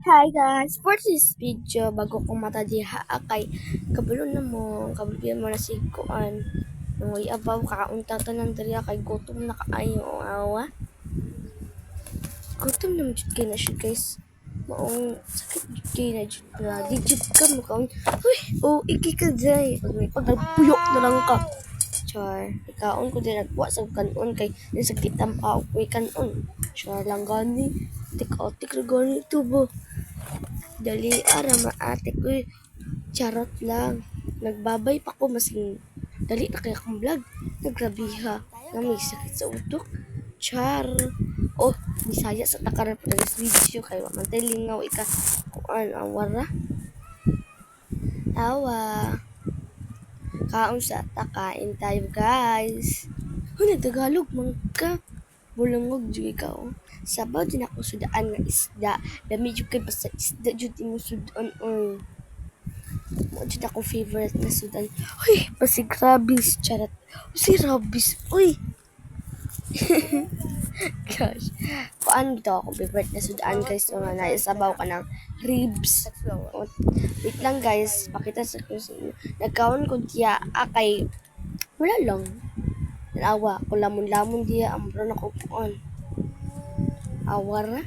Hi guys! For this video, bago ko matadiha kay kabalo na mo, kababian mo na si Kuan. Nangoy abaw, kakaunta tanan diriya kay gutom na kaayo awa. Gutom na jud kay na siya guys. Maong sakit jud kay na jud na. Di jud ka mo kaon. Uy! Oh, iki ka jay. Pag may pagpuyok na lang ka. Char, ikaon ko din nagbuwa sa kanon kay nisakit ang pao ko kanon. Char lang gani. Tik-tik ra gani ito ba? Dali ara maatik uy. Charot lang. Nagbabay pa ko masing dali na kaya akong vlog. Nagrabiha na may sakit sa utok. Char. Oh, bisaya sa takaran po ng video kay wa man tay lingaw ika kuan awara. Awa. Kaon sa takain tayo guys. Huna Tagalog man ka. Bulangog jud ikaw. Sabaw din ako sudaan nga isda. Dami jud kay basta isda jud imo sudan oy. Mo jud ako favorite na sudan. Uy, basig rabis charot. Si rabis. Uy. Gosh. Kuan to ako favorite na sudan guys nga na isabaw ka ng ribs. Wait lang guys, pakita sa ko sa inyo. Nagkaon ko diya kay wala lang. Naawa ko lamon-lamon diya ang bro na ko kuan. Awara.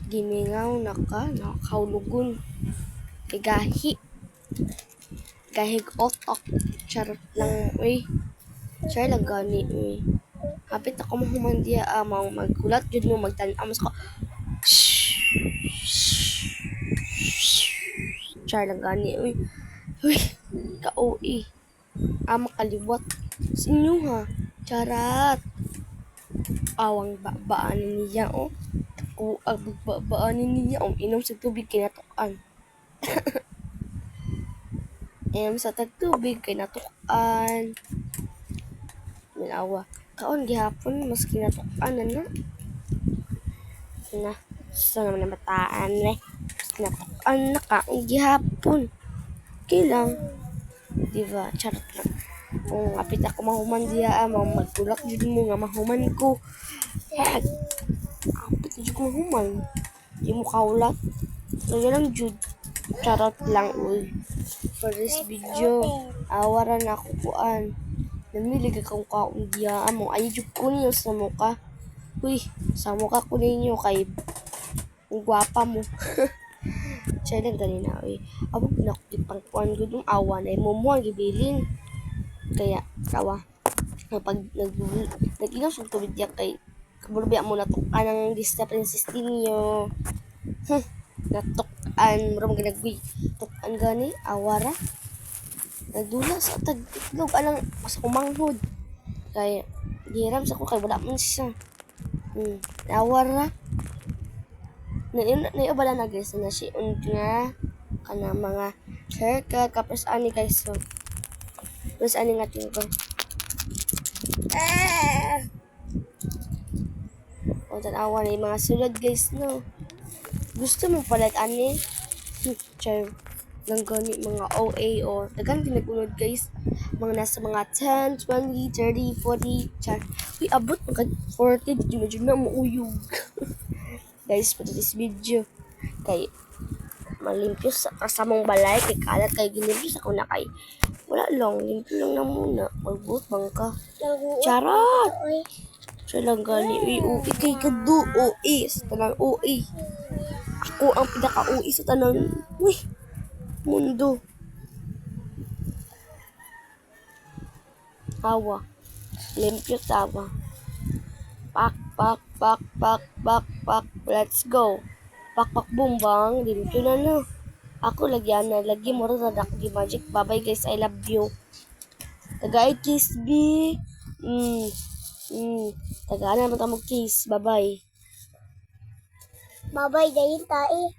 Gimingaw na ka, nakahulugon. Kay gahig otok. Charot lang, uy. Char lang gani, uy. Hapit ako mahuman diya, mau magkulat, yun mo magtanam ko. Char lang gani, uy. Uy, ka-OE. Makaliwat. Sa inyo ha. Charat. Awang baanin niya, oh. O baanin niya, inom sa tubig kinatukan. Inom sa tagtubig kinatukan. Minawa. Kaon gihapon, mas kinatukan na. Sa naman na bataan, mas kinatukan na kaon gihapon. Okay lang. Diba? Charot lang. Kung apit ako mahuman diya, magtulak jud mo nga mahuman ko. Heck! Apit na jud ko mahuman. Di mo kaulat. Kaya lang jud. Charot lang, uy. For this video, awaran ako kuan. Namilig akong kaon diya mo. Ay jud ko niyo sa mukha. Uy, sa mukha ko ninyo kay gwapa mo. Siya lang ganina, uy. Abo na ko pangkuan gud ng awa na mo gibilin. Kaya awa pag nag-inom sa tubig diya kay kabulbiya mo na tukan ang Disney Princess ninyo. Natukan mo ginagwi tukan gani awara nagdula sa tag-itlog alang sa kumanghod kay giram sa ko kay wala man siya awara na bala na guys na si nga kana mga haircut kapos ani guys so tapos ani nga tingko o tanawa na yung mga sulod guys no gusto mo palit ani char lang gani mga OA o dagan pinagunod guys mga nasa mga 10, 20, 30, 40 char uy abot mga 40 di medyo na mauyog guys for this video kay malimpyo sa kasamang balay kay kalat kay gilimpyo sa kuna kay wala lang limpyo lang na muna magbuot bang ka charot siya lang gani uy kay kadu OA sa tanang OA ako ang pinaka-OA sa tanang uy mundo awa limpyo tawa pak let's go pak bumbang limpyo na no ako lagyan na lagi mo rin na magic bye guys I love you tagay kiss B tagaan naman ka mag kiss bye bye dayin tae